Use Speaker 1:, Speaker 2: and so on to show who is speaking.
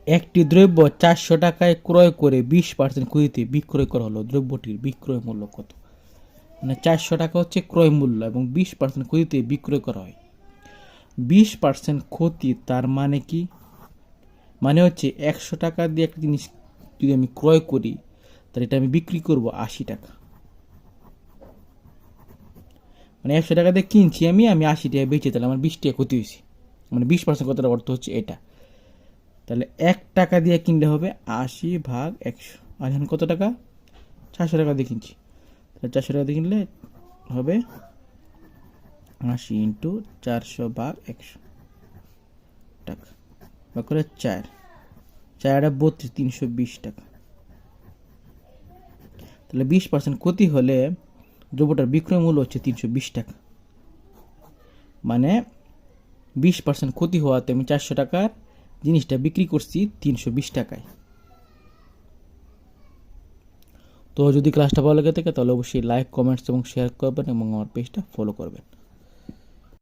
Speaker 1: একটি দ্রব্য 400 টাকায় ক্রয় করে 20% ক্ষতিতে বিক্রয় করা হলো, দ্রব্যটির বিক্রয় মূল্য কত? মানে 400 টাকা হচ্ছে ক্রয় মূল্য এবং 20% ক্ষতিতে বিক্রয় করা হয়। 20% ক্ষতি তার মানে কি? মানে হচ্ছে 100 টাকা দিয়ে একটা জিনিস যদি আমি ক্রয় করি, তাহলে এটা আমি বিক্রি করব 80 টাকা। মানে 100 টাকা দিয়ে কিনছি আমি 80 টাকা বেচে, তাহলে আমার 20 টাকা ক্ষতি হয়েছে। মানে 20% কথাটা অর্থ হচ্ছে এটা। তাহলে 1 টাকা দিয়ে কিনলে হবে 80/100। আর এখন কত টাকা? 400 টাকা দিয়ে কিনছি, তাহলে 400 টাকা দিয়ে কিনলে হবে 80 × 400/100 টাকা বা করে 4 32 320 টাকা। তাহলে 20% ক্ষতি হলে দ্রব্যটার বিক্রয় মূল্য হচ্ছে 320 টাকা। মানে 20% ক্ষতি হওয়াতে আমি 400 টাকার জিনিসটা বিক্রি করছি 320 টাকায়। তো যদি ক্লাসটা ভালো লেগে থাকে তাহলে অবশ্যই লাইক, কমেন্টস এবং শেয়ার করবেন এবং আমার পেজটা ফলো করবেন।